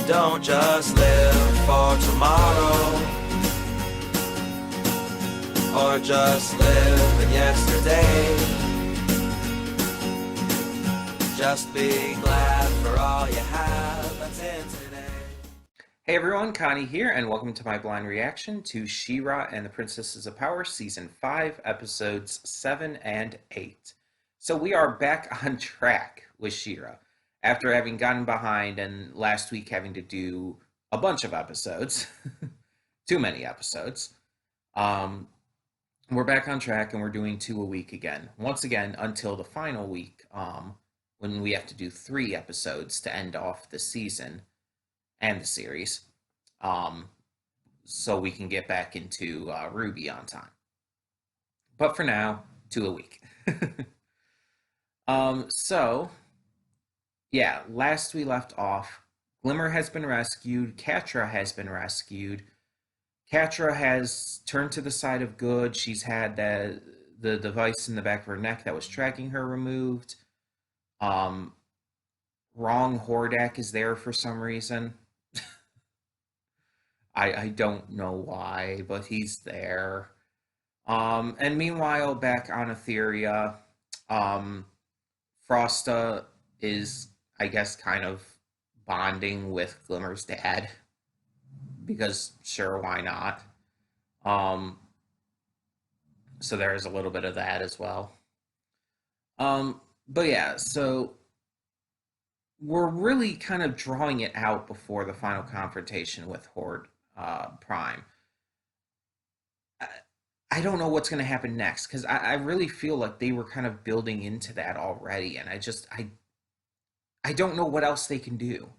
Don't just live for tomorrow, or just live in yesterday. Just be glad for all you have that's in today. Hey everyone, Connie here, and welcome to my blind reaction to She-Ra and the Princesses of Power, Season 5, Episodes 7 and 8. So we are back on track with She-Ra, after having gotten behind and last week having to do a bunch of episodes. Too many episodes. We're back on track and we're doing 2 a week again. Once again, until the final week, when we have to do 3 episodes to end off the season and the series, so we can get back into Ruby on time. But for now, 2 a week. So, yeah, last we left off, Glimmer has been rescued, Catra has been rescued. Catra has turned to the side of good. She's had the device in the back of her neck that was tracking her removed. Wrong Hordak is there for some reason. I don't know why, but he's there. And meanwhile, back on Etheria, Frosta is, I guess, kind of bonding with Glimmer's dad. Because, sure, why not? So there's a little bit of that as well. But yeah, so we're really kind of drawing it out before the final confrontation with Horde Prime. I don't know what's going to happen next, because I really feel like they were kind of building into that already, and I don't know what else they can do.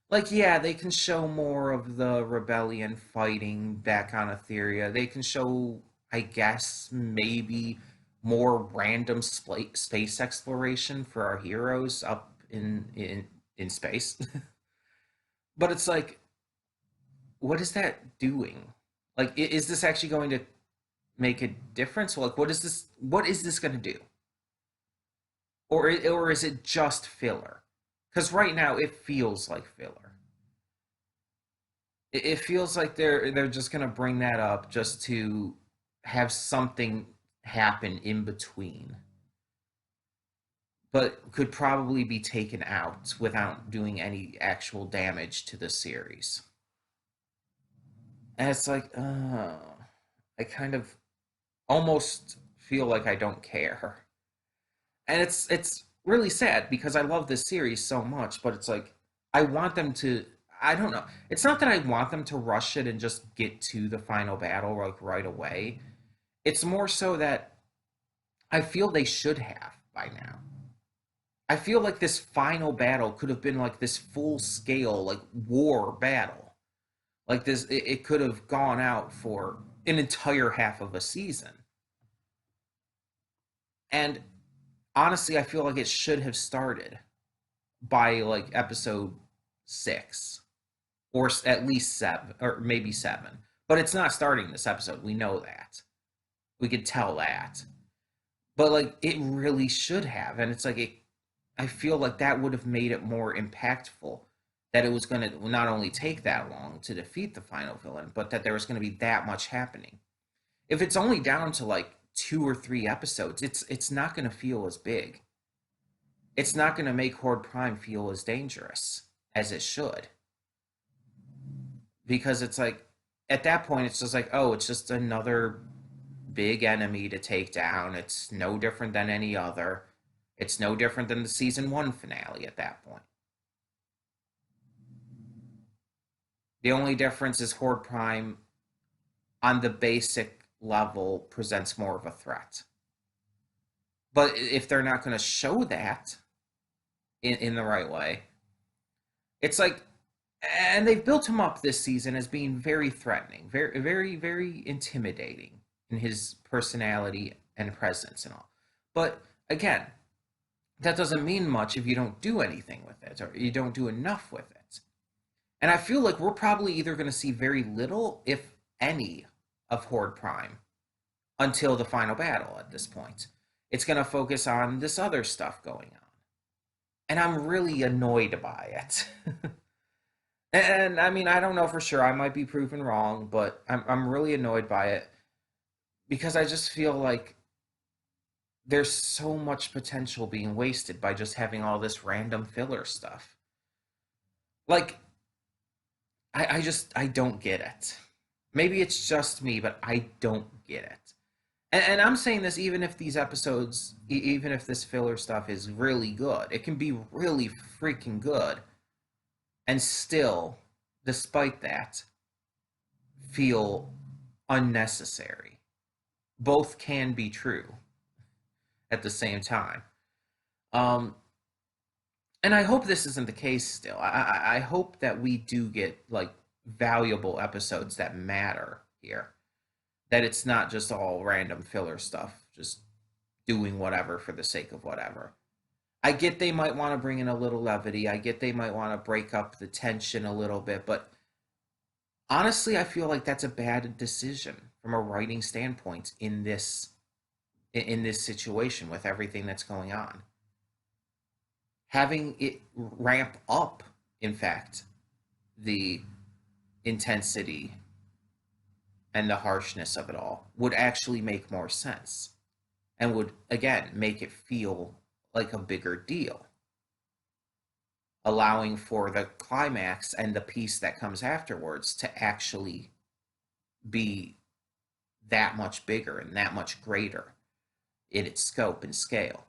Like, yeah, they can show more of the rebellion fighting back on Etheria. They can show, I guess, maybe more random space exploration for our heroes up in space. But it's like, what is that doing? Like, is this actually going to make a difference? Like, what is this going to do? Or is it just filler? Because right now it feels like filler. It feels like they're just gonna bring that up just to have something happen in between, but could probably be taken out without doing any actual damage to the series. And it's like, I kind of almost feel like I don't care. And it's really sad because I love this series so much, but it's like I want them to, I don't know. It's not that I want them to rush it and just get to the final battle like right away. It's more so that I feel they should have by now. I feel like this final battle could have been like this full scale like war battle. Like this, it could have gone out for an entire half of a season. And honestly, I feel like it should have started by like episode 6 or at least 7 or maybe 7. But it's not starting this episode. We know that. We could tell that. But like it really should have, and it's like I feel like that would have made it more impactful, that it was going to not only take that long to defeat the final villain, but that there was going to be that much happening. If it's only down to like 2 or 3 episodes, it's not going to feel as big. It's not going to make Horde Prime feel as dangerous as it should. Because it's like, at that point, it's just like, oh, it's just another big enemy to take down. It's no different than any other. It's no different than the season 1 finale at that point. The only difference is Horde Prime, on the basic level, presents more of a threat. But if they're not going to show that in the right way, it's like, and they've built him up this season as being very threatening, very, very, very intimidating in his personality and presence and all. But again, that doesn't mean much if you don't do anything with it, or you don't do enough with it. And I feel like we're probably either going to see very little, if any, of Horde Prime until the final battle at this point. It's going to focus on this other stuff going on. And I'm really annoyed by it. And I mean, I don't know for sure. I might be proven wrong, but I'm really annoyed by it because I just feel like there's so much potential being wasted by just having all this random filler stuff. Like, I don't get it. Maybe it's just me, but I don't get it. And I'm saying this even if these episodes, even if this filler stuff is really good, it can be really freaking good, and still, despite that, feel unnecessary. Both can be true at the same time. Um, and I hope this isn't the case still. I hope that we do get like valuable episodes that matter here. That it's not just all random filler stuff, just doing whatever for the sake of whatever. I get they might want to bring in a little levity. I get they might want to break up the tension a little bit, but honestly, I feel like that's a bad decision from a writing standpoint in this situation with everything that's going on. Having it ramp up, in fact, the intensity and the harshness of it all would actually make more sense and would again make it feel like a bigger deal, allowing for the climax and the piece that comes afterwards to actually be that much bigger and that much greater in its scope and scale.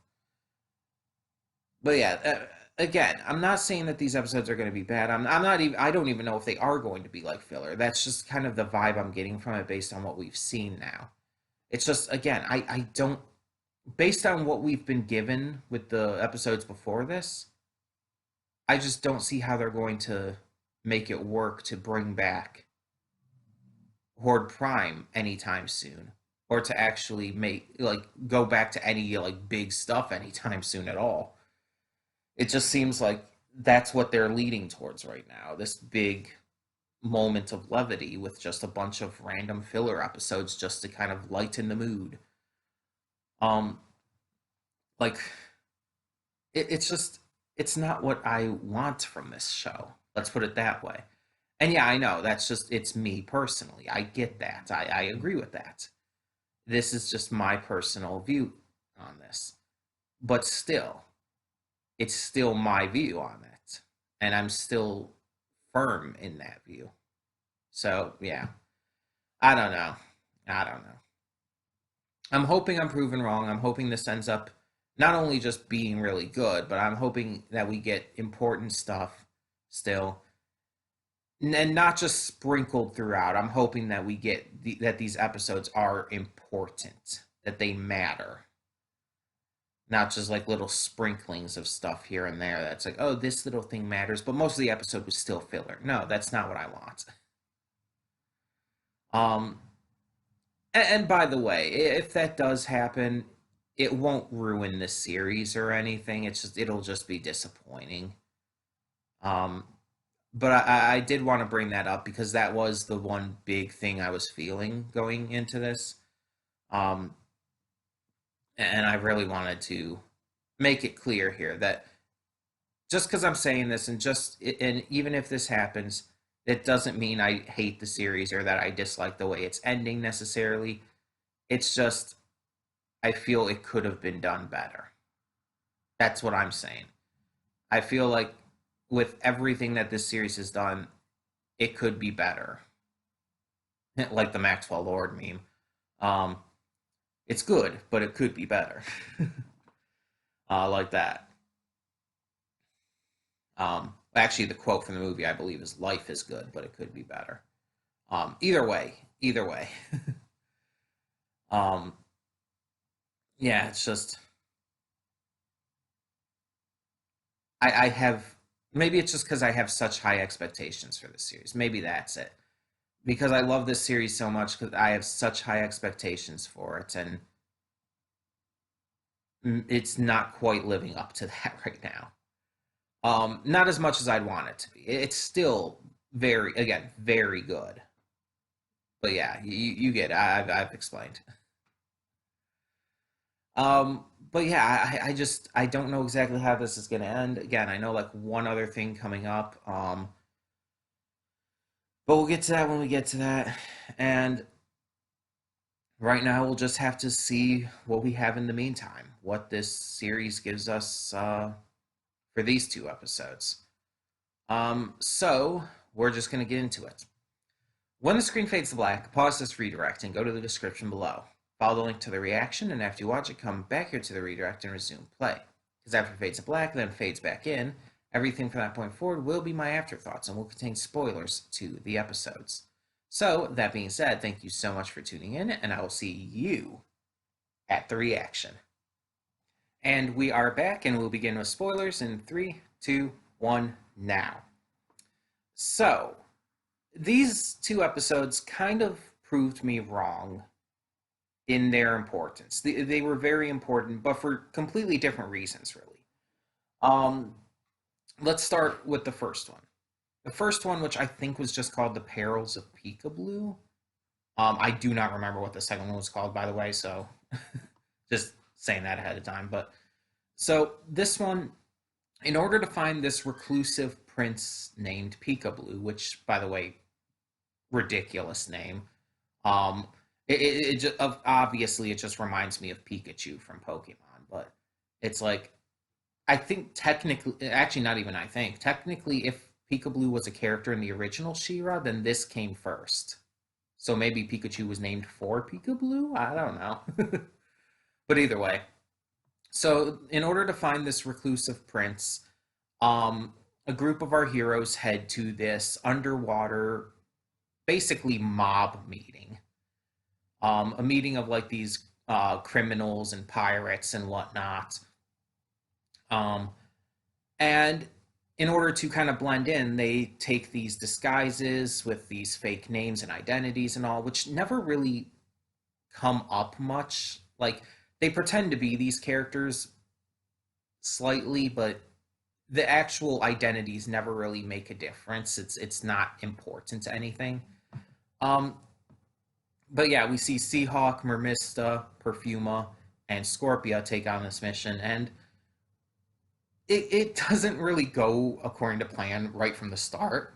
But yeah, again, I'm not saying that these episodes are going to be bad. I'm not even. I don't even know if they are going to be like filler. That's just kind of the vibe I'm getting from it based on what we've seen now. It's just again, I don't. Based on what we've been given with the episodes before this, I just don't see how they're going to make it work to bring back Horde Prime anytime soon, or to actually make like go back to any like big stuff anytime soon at all. It just seems like that's what they're leading towards right now. This big moment of levity with just a bunch of random filler episodes just to kind of lighten the mood. Um, like it's just it's not what I want from this show. Let's put it that way. And yeah, I know that's just it's me personally. I get that. I agree with that. This is just my personal view on this. But still, it's still my view on it. And I'm still firm in that view. So, yeah. I don't know. I don't know. I'm hoping I'm proven wrong. I'm hoping this ends up not only just being really good, but I'm hoping that we get important stuff still and not just sprinkled throughout. I'm hoping that we get that these episodes are important, that they matter, not just like little sprinklings of stuff here and there. That's like, oh, this little thing matters, but most of the episode was still filler. No, that's not what I want. Um, and by the way, if that does happen, it won't ruin the series or anything. It'll just be disappointing. Um, but I did want to bring that up because that was the one big thing I was feeling going into this. Um, and I really wanted to make it clear here that just because I'm saying this and even if this happens, it doesn't mean I hate the series or that I dislike the way it's ending necessarily. It's just I feel it could have been done better. That's what I'm saying. I feel like with everything that this series has done, it could be better. Like the Maxwell Lord meme. Um, it's good, but it could be better. Like that. Actually, the quote from the movie, I believe, is "Life is good, but it could be better." Either way. um, yeah, it's just I have maybe it's just because I have such high expectations for this series. Maybe that's it. Because I love this series so much because I have such high expectations for it, and it's not quite living up to that right now. Not as much as I'd want it to be. It's still very good. But yeah, you get it. I've explained. But yeah, I don't know exactly how this is gonna end. Again, I know like one other thing coming up. But we'll get to that when we get to that. And right now, we'll just have to see what we have in the meantime, what this series gives us for these 2 episodes. So we're just going to get into it. When the screen fades to black, pause this redirect and go to the description below. Follow the link to the reaction, and after you watch it, come back here to the redirect and resume play. Because after it fades to black, then fades back in, everything from that point forward will be my afterthoughts and will contain spoilers to the episodes. So, that being said, thank you so much for tuning in, and I will see you at the reaction. And we are back, and we'll begin with spoilers in 3, 2, 1, now. So, these 2 episodes kind of proved me wrong in their importance. They were very important, but for completely different reasons, really. Um, let's start with the first one. The first one, which I think was just called The Perils of Peekaboo. I do not remember what the second one was called, by the way, so just saying that ahead of time. But so this one, in order to find this reclusive prince named Peekaboo, which, by the way, ridiculous name. Um, it just, obviously it just reminds me of Pikachu from Pokemon, but it's like I think technically, actually not even I think technically, if Peekaboo was a character in the original She-Ra, then this came first. So maybe Pikachu was named for Peekaboo. I don't know, but either way. So in order to find this reclusive prince, a group of our heroes head to this underwater basically mob meeting. A meeting of like these criminals and pirates and whatnot. Um, and in order to kind of blend in, they take these disguises with these fake names and identities and all, which never really come up much. Like they pretend to be these characters slightly, but the actual identities never really make a difference. It's not important to anything. Um, but yeah, we see Seahawk, Mermista, Perfuma, and Scorpia take on this mission, and it doesn't really go according to plan right from the start.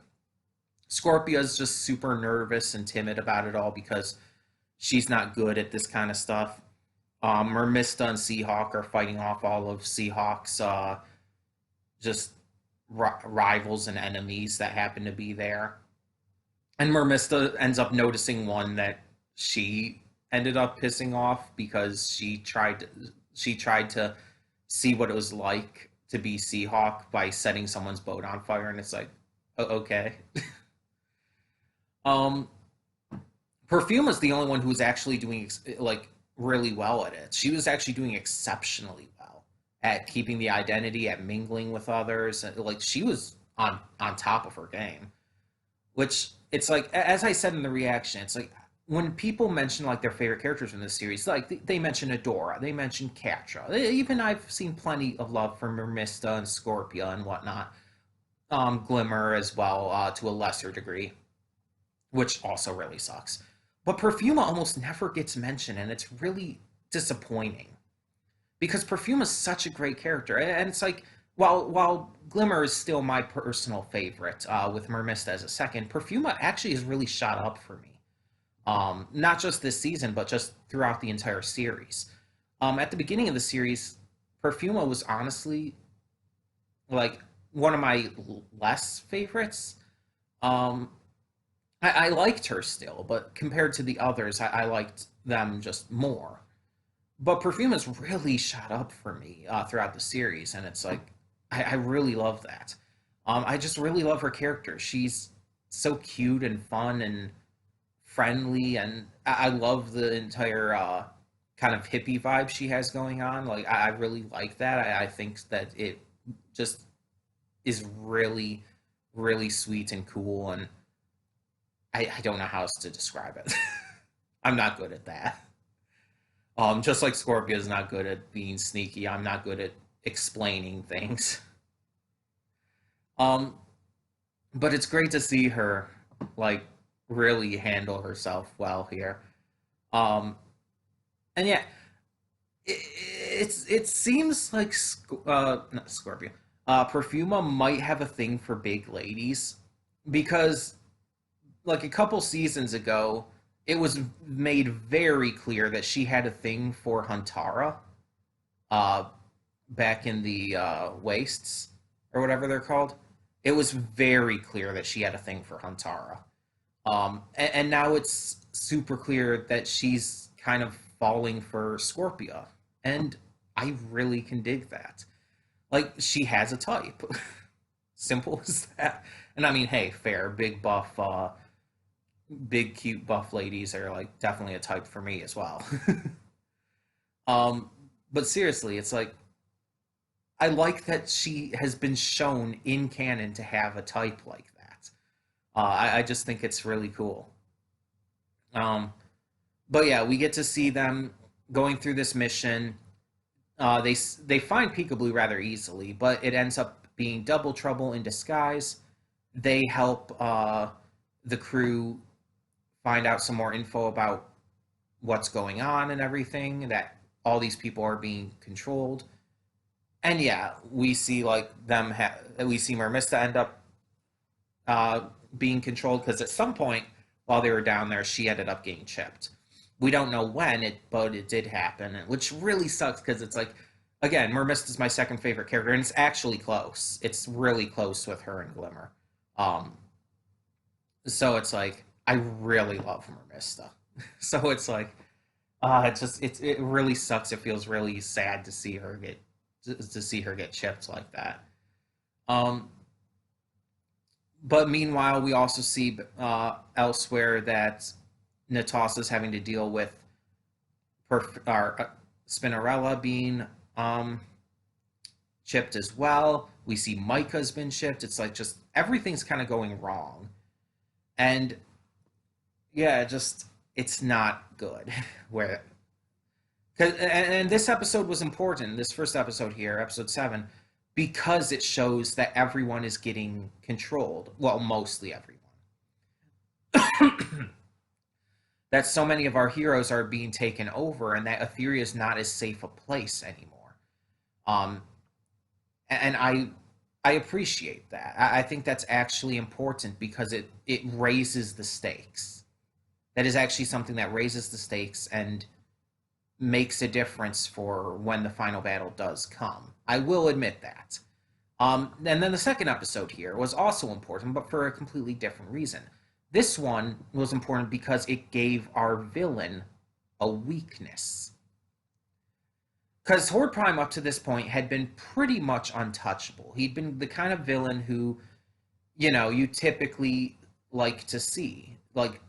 Scorpia is just super nervous and timid about it all because she's not good at this kind of stuff. Mermista and Seahawk are fighting off all of Seahawk's just rivals and enemies that happen to be there. And Mermista ends up noticing one that she ended up pissing off because she tried to see what it was like to be Seahawk by setting someone's boat on fire, and it's like, okay. um, Perfume is the only one who was actually doing like really well at it. She was actually doing exceptionally well at keeping the identity, at mingling with others. Like she was on top of her game. Which it's like, as I said in the reaction, it's like when people mention like their favorite characters in this series, like they mention Adora, they mention Catra. Even I've seen plenty of love for Mermista and Scorpia and whatnot. Glimmer as well, to a lesser degree, which also really sucks. But Perfuma almost never gets mentioned, and it's really disappointing because Perfuma is such a great character, and it's like while Glimmer is still my personal favorite, with Mermista as a second, Perfuma actually has really shot up for me. Not just this season, but just throughout the entire series. At the beginning of the series, Perfuma was honestly like one of my less favorites. Um, I liked her still, but compared to the others, I liked them just more. But Perfume has really shot up for me throughout the series, and it's like I really love that. I just really love her character. She's so cute and fun and friendly, and I love the entire kind of hippie vibe she has going on. Like I really like that. I think that it just is really, really sweet and cool, and I don't know how else to describe it. I'm not good at that. Just like Scorpio is not good at being sneaky, I'm not good at explaining things. Um, but it's great to see her like really handle herself well here. Um, and yeah, it seems like not Scorpio, Perfuma might have a thing for big ladies because like a couple seasons ago, it was made very clear that she had a thing for Huntara, uh, back in the wastes or whatever they're called. It was very clear that she had a thing for Huntara. And now it's super clear that she's kind of falling for Scorpia. And I really can dig that. Like, she has a type. Simple as that. And I mean, hey, fair. Big cute buff ladies are like definitely a type for me as well. um, but seriously, it's like I like that she has been shown in canon to have a type like that. I just think it's really cool. Um, but yeah, we get to see them going through this mission. They find Peekaboo rather easily, but it ends up being double trouble in disguise. They help the crew find out some more info about what's going on and everything. That all these people are being controlled. And yeah, we see like we see Mermista end up uh, being controlled because at some point while they were down there, she ended up getting chipped. We don't know when but it did happen, which really sucks because it's like, again, Mermist is my second favorite character, and it's actually close. It's really close with her and Glimmer. Um, so it's like I really love Mermista. So it's like, it really sucks. It feels really sad to see her get chipped like that. Um, but meanwhile, we also see elsewhere that Natasha's having to deal with Spinnerella being chipped as well. We see Micah's been chipped. It's like just everything's kind of going wrong. And yeah, just it's not good. Where and this episode was important. This first episode here, episode 7, because it shows that everyone is getting controlled. Well, mostly everyone. That so many of our heroes are being taken over, and that Etheria is not as safe a place anymore. Um, and I appreciate that. I think that's actually important because it raises the stakes. That is actually something that raises the stakes and makes a difference for when the final battle does come. I will admit that. And then the second episode here was also important, but for a completely different reason. This one was important because it gave our villain a weakness. Because Horde Prime up to this point had been pretty much untouchable. He'd been the kind of villain who, you typically like to see. Like,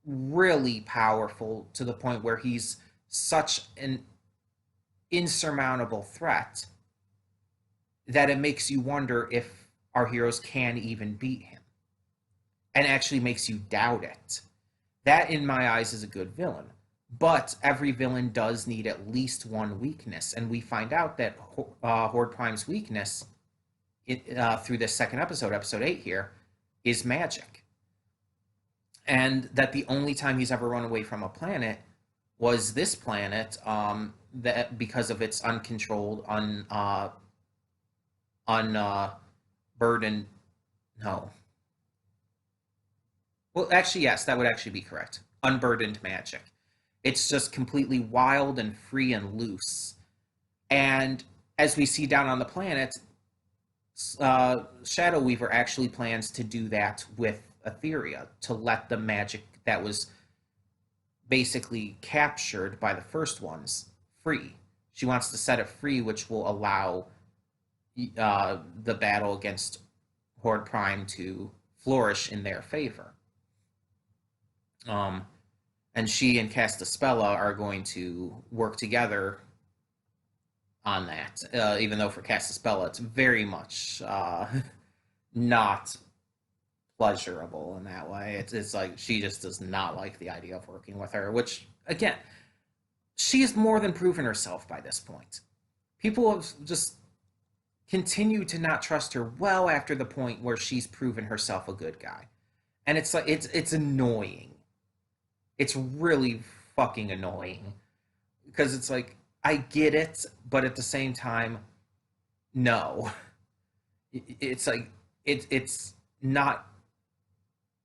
really powerful to the point where he's such an insurmountable threat that it makes you wonder if our heroes can even beat him. And actually makes you doubt it. That, in my eyes, is a good villain. But every villain does need at least one weakness, and we find out that Horde Prime's weakness, through this second episode, episode 8 here, is magic. And that the only time he's ever run away from a planet was this planet, that because of its uncontrolled, unburdened, no. Well, actually, yes, that would actually be correct. Unburdened magic. It's just completely wild and free and loose. And as we see down on the planet, Shadow Weaver actually plans to do that with Etheria, to let the magic that was basically captured by the first ones free. She wants to set it free, which will allow the battle against Horde Prime to flourish in their favor. And she and Castaspella are going to work together on that. Even though for Castaspella, it's very much not pleasurable in that way. It's like she just does not like the idea of working with her, which, again, she's more than proven herself by this point. People have just continued to not trust her well after the point where she's proven herself a good guy. And it's like, it's annoying. It's really fucking annoying. Because it's like, I get it, but at the same time, no. It's like, it's not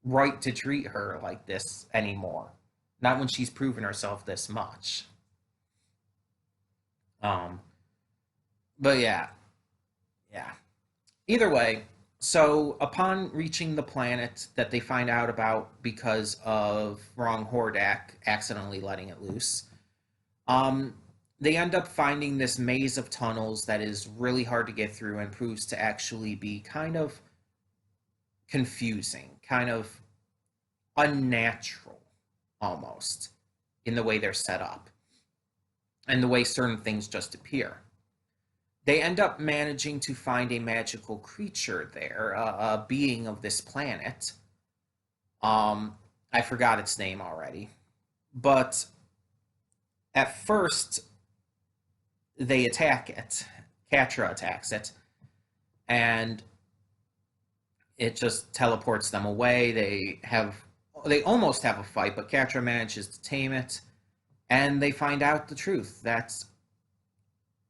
right to treat her like this anymore. Not when she's proven herself this much. Um, but yeah, yeah. Either way, so upon reaching the planet that they find out about because of wrong Hordak accidentally letting it loose, um, they end up finding this maze of tunnels that is really hard to get through and proves to actually be kind of confusing, kind of unnatural almost in the way they're set up and the way certain things just appear. They end up managing to find a magical creature there, a being of this planet. I forgot its name already, but at first they attack it. Catra attacks it, and it just teleports them away. They almost have a fight, but Catra manages to tame it, and they find out the truth. That's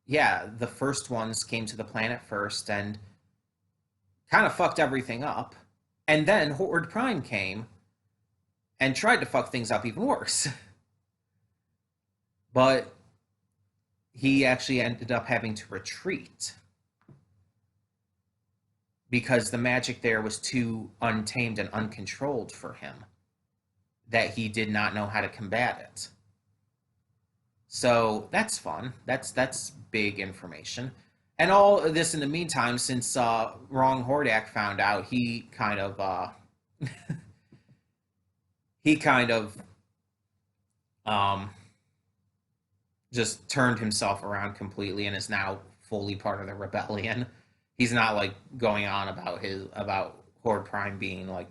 yeah, the first ones came to the planet first and kind of fucked everything up. And then Horde Prime came and tried to fuck things up even worse. But he actually ended up having to retreat because the magic there was too untamed and uncontrolled for him, that he did not know how to combat it. So that's fun. That's big information. And all of this in the meantime, since Wrong Hordak found out, he kind of um, just turned himself around completely and is now fully part of the rebellion. He's not like going on about Horde Prime being like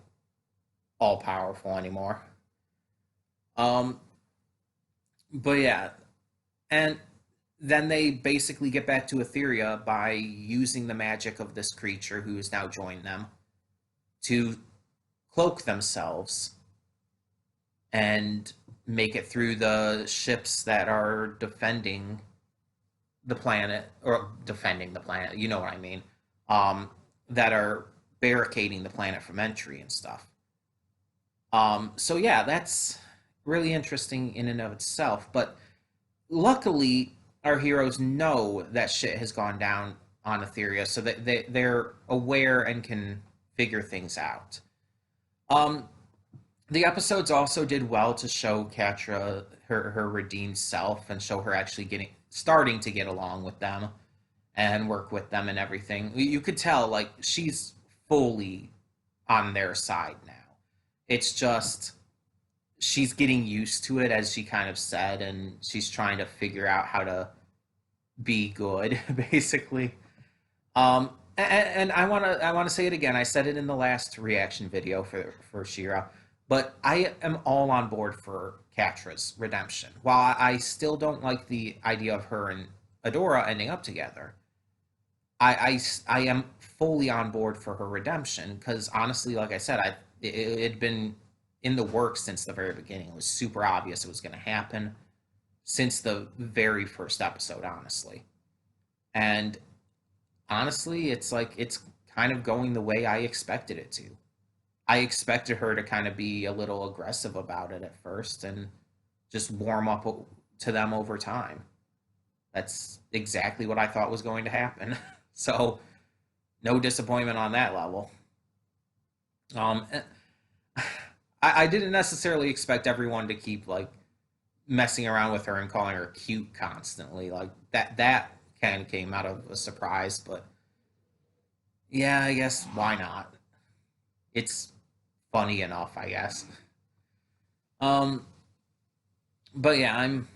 all powerful anymore. Um, but yeah, and then they basically get back to Etheria by using the magic of this creature who has now joined them to cloak themselves and make it through the ships that are defending the planet, or defending the planet, you know what I mean, that are barricading the planet from entry and stuff. So yeah, that's really interesting in and of itself. But luckily, our heroes know that shit has gone down on Etheria, so that they're aware and can figure things out. Um, the episodes also did well to show Catra her redeemed self and show her actually starting to get along with them and work with them and everything. You could tell like she's fully on their side now. It's just she's getting used to it, as she kind of said, and she's trying to figure out how to be good, basically. And I wanna say it again. I said it in the last reaction video for Shira, but I am all on board for Catra's redemption. While I still don't like the idea of her and Adora ending up together, I am fully on board for her redemption because honestly, like I said, it had been in the works since the very beginning. It was super obvious it was going to happen since the very first episode, honestly. And honestly, it's like it's kind of going the way I expected it to. I expected her to kind of be a little aggressive about it at first and just warm up to them over time. That's exactly what I thought was going to happen. So, no disappointment on that level. Um, I didn't necessarily expect everyone to keep like messing around with her and calling her cute constantly. Like that kind of came out of a surprise, but yeah, I guess why not? It's funny enough, I guess. Um, but yeah, I'm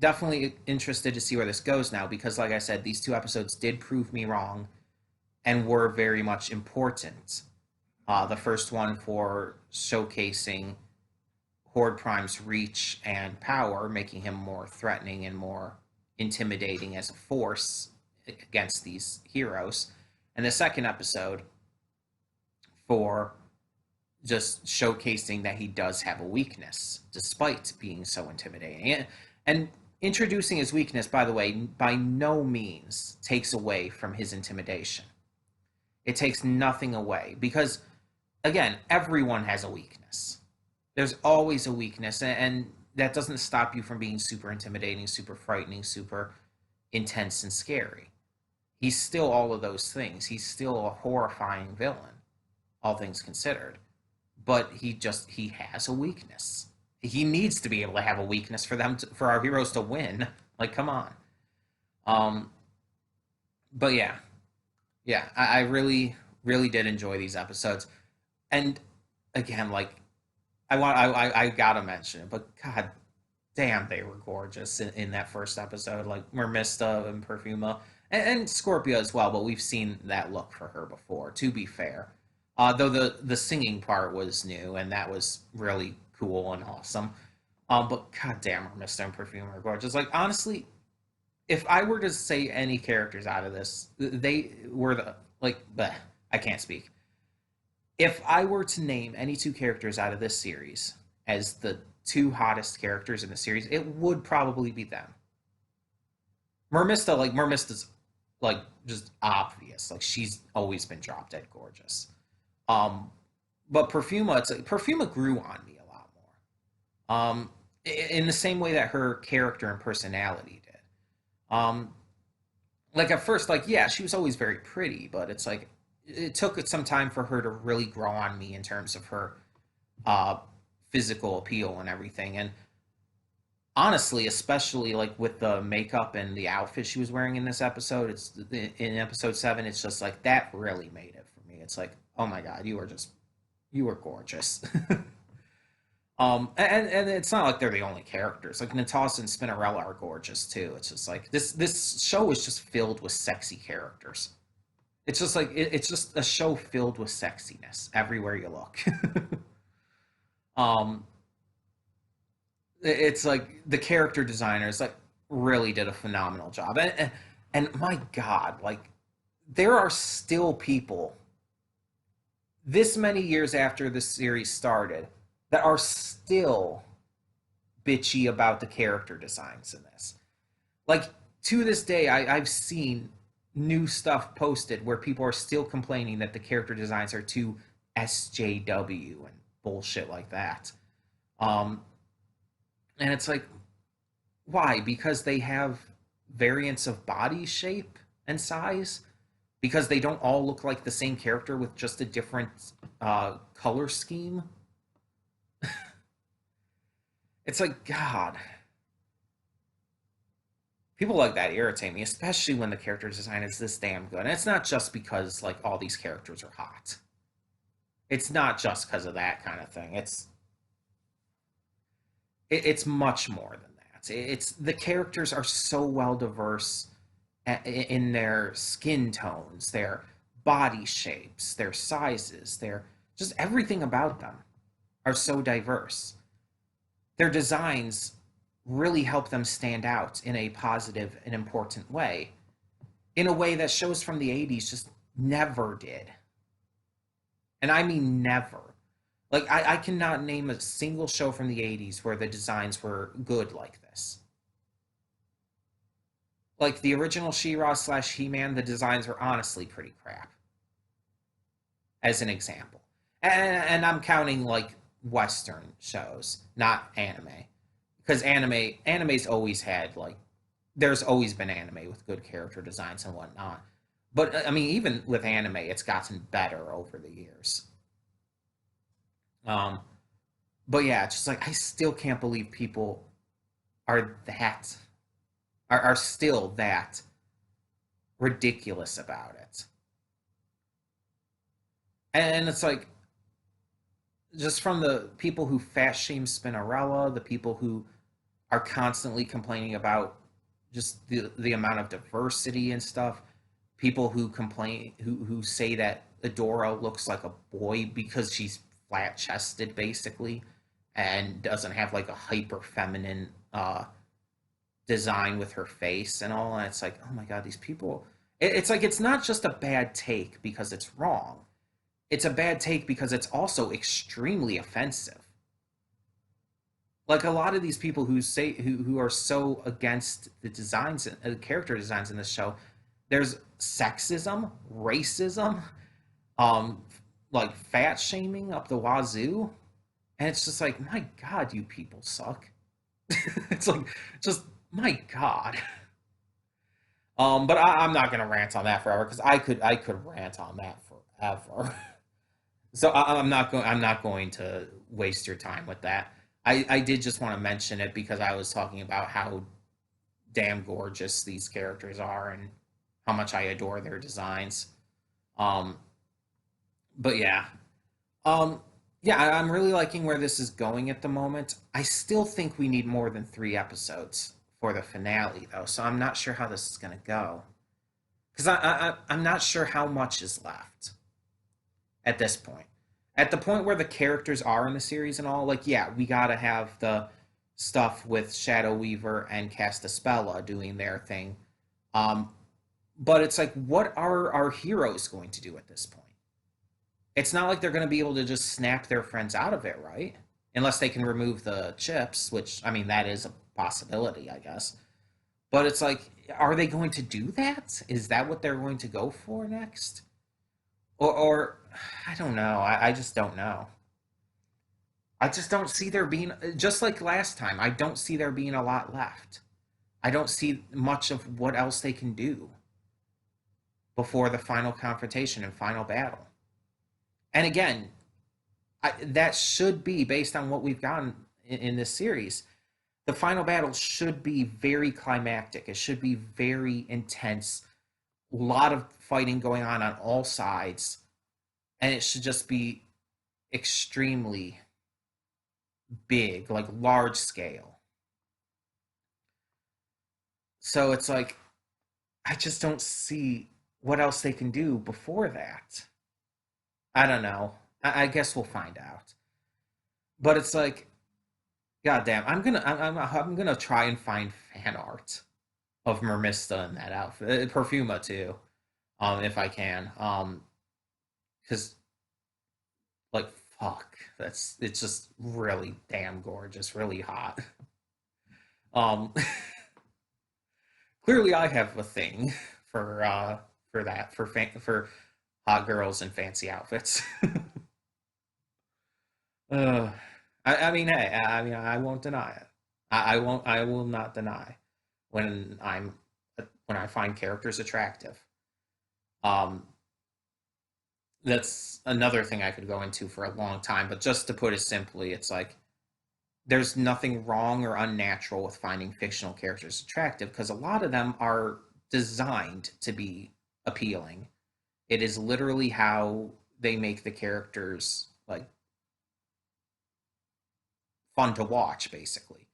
definitely interested to see where this goes now because, like I said, these two episodes did prove me wrong and were very much important. The first one for showcasing Horde Prime's reach and power, making him more threatening and more intimidating as a force against these heroes. And the second episode for just showcasing that he does have a weakness, despite being so intimidating. And introducing his weakness, by the way, by no means takes away from his intimidation. It takes nothing away because again, everyone has a weakness. There's always a weakness, and that doesn't stop you from being super intimidating, super frightening, super intense and scary. He's still all of those things. He's still a horrifying villain, all things considered. But he has a weakness. He needs to be able to have a weakness for our heroes to win. Like, come on. Um, but yeah, yeah, I really really did enjoy these episodes, and again, like I gotta mention it, but god damn, they were gorgeous in that first episode, like Mermista and Perfuma, and Scorpia as well. But we've seen that look for her before. To be fair, though the singing part was new, and that was really cool and awesome. But god damn, Mermista and Perfuma are gorgeous. Like honestly, if I were to say any characters out of this, they were the like. Bleh, I can't speak. If I were to name any two characters out of this series as the two hottest characters in the series, it would probably be them. Mermista's like just obvious. Like she's always been drop dead gorgeous. Um, but Perfuma, it's like Perfuma grew on me a lot more. In the same way that her character and personality did. Um, like at first, like yeah, she was always very pretty, but it's like it took some time for her to really grow on me in terms of her uh, physical appeal and everything. And honestly, especially like with the makeup and the outfit she was wearing in this episode, it's in episode 7. It's just like that really made it for me. It's like, oh my god, you were gorgeous. And it's not like they're the only characters. Like Natasha and Spinnerella are gorgeous too. It's just like this show is just filled with sexy characters. It's just like it's just a show filled with sexiness everywhere you look. um, it's like the character designers like really did a phenomenal job, and my God, like there are still people this many years after the series started that are still bitchy about the character designs in this. Like to this day, I've seen new stuff posted where people are still complaining that the character designs are too SJW and bullshit like that. Um, and it's like, why? Because they have variants of body shape and size? Because they don't all look like the same character with just a different color scheme? It's like, God, people like that irritate me, especially when the character design is this damn good. And it's not just because like all these characters are hot. It's not just because of that kind of thing. It's much more than that. It's the characters are so well diverse in their skin tones, their body shapes, their sizes, their just everything about them are so diverse. Their designs really help them stand out in a positive and important way, in a way that shows from the 80s just never did. And I mean never. Like, I cannot name a single show from the 80s where the designs were good like this. Like, the original She-Ra slash He-Man, the designs were honestly pretty crap, as an example. And I'm counting, like, Western shows, not anime. Because anime's always had, like, there's always been anime with good character designs and whatnot. But, I mean, even with anime, it's gotten better over the years. Um, but yeah, just like I still can't believe people are that are still that ridiculous about it. And it's like just from the people who fat shame Spinnerella, the people who are constantly complaining about just the amount of diversity and stuff, people who complain who say that Adora looks like a boy because she's flat chested basically and doesn't have like a hyper feminine design with her face and all. And it's like, oh my god, these people, it's like it's not just a bad take because it's wrong, it's a bad take because it's also extremely offensive. Like a lot of these people who are so against the designs, character designs in this show, there's sexism, racism, um like fat shaming up the wazoo, and it's just like, my God, you people suck. It's like, just my God. But I'm not gonna rant on that forever because I could rant on that forever. So I'm not going to waste your time with that. I did just want to mention it because I was talking about how damn gorgeous these characters are and how much I adore their designs. Um, but yeah, um, yeah, I'm really liking where this is going at the moment. I still think we need more than 3 episodes for the finale, though. So I'm not sure how this is gonna go because I'm not sure how much is left at this point. At the point where the characters are in the series and all, like, yeah, we gotta have the stuff with Shadow Weaver and Castaspella doing their thing. Um, but it's like, what are our heroes going to do at this point? It's not like they're going to be able to just snap their friends out of it, right? Unless they can remove the chips, which, I mean, that is a possibility, I guess. But it's like, are they going to do that? Is that what they're going to go for next? Or I don't know. I just don't know. I just don't see there being, just like last time, I don't see there being a lot left. I don't see much of what else they can do before the final confrontation and final battle. And again, that should be based on what we've gotten in this series. The final battle should be very climactic. It should be very intense. A lot of fighting going on all sides, and it should just be extremely big, like large scale. So it's like I just don't see what else they can do before that. I don't know. I guess we'll find out. But it's like, goddamn, I'm gonna try and find fan art of Mermista in that outfit, Perfuma too, if I can, because like fuck, it's just really damn gorgeous, really hot. Um, Clearly I have a thing for that for hot girls in fancy outfits. uh, I mean, hey, I mean, I won't deny it. I won't. I will not deny when when I find characters attractive. Um, that's another thing I could go into for a long time. But just to put it simply, it's like there's nothing wrong or unnatural with finding fictional characters attractive because a lot of them are designed to be appealing. It is literally how they make the characters like fun to watch, basically.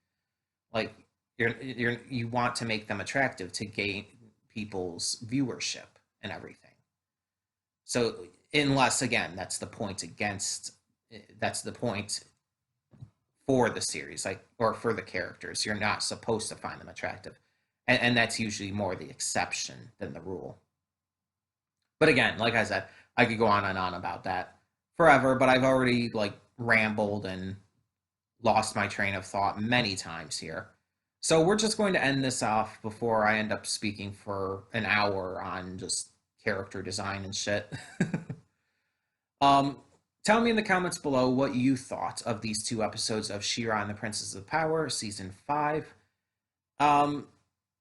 Like you want to make them attractive to gain people's viewership and everything. So unless again, that's the point for the series, like or for the characters. You're not supposed to find them attractive. And that's usually more the exception than the rule. But again, like I said, I could go on and on about that forever, but I've already like rambled and lost my train of thought many times here. So we're just going to end this off before I end up speaking for an hour on just character design and shit. um, Tell me in the comments below what you thought of these 2 episodes of She-Ra and the Princess of Power, season 5. Um,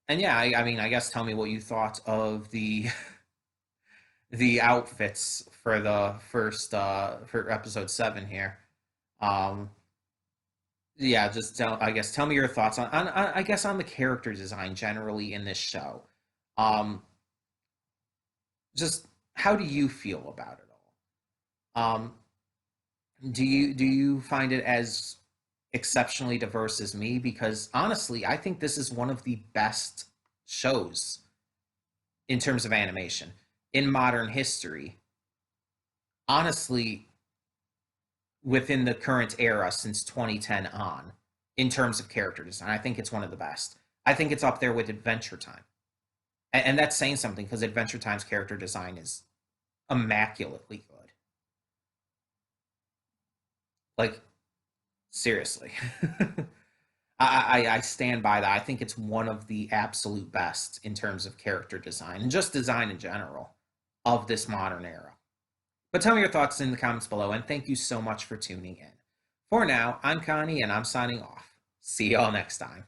and yeah, I mean, I guess tell me what you thought of the the outfits for the first for episode 7 here. Um, yeah, just tell me your thoughts on I guess on the character design generally in this show. Um, just how do you feel about it all? Do you find it as exceptionally diverse as me? Because honestly, I think this is one of the best shows in terms of animation in modern history. Honestly, within the current era since 2010 on, in terms of character design, I think it's one of the best. I think it's up there with Adventure Time, and that's saying something because Adventure Time's character design is immaculately good. Like seriously. I stand by that. I think it's one of the absolute best in terms of character design and just design in general of this modern era. But tell me your thoughts in the comments below, and thank you so much for tuning in. For now, I'm Connie, and I'm signing off. See y'all next time.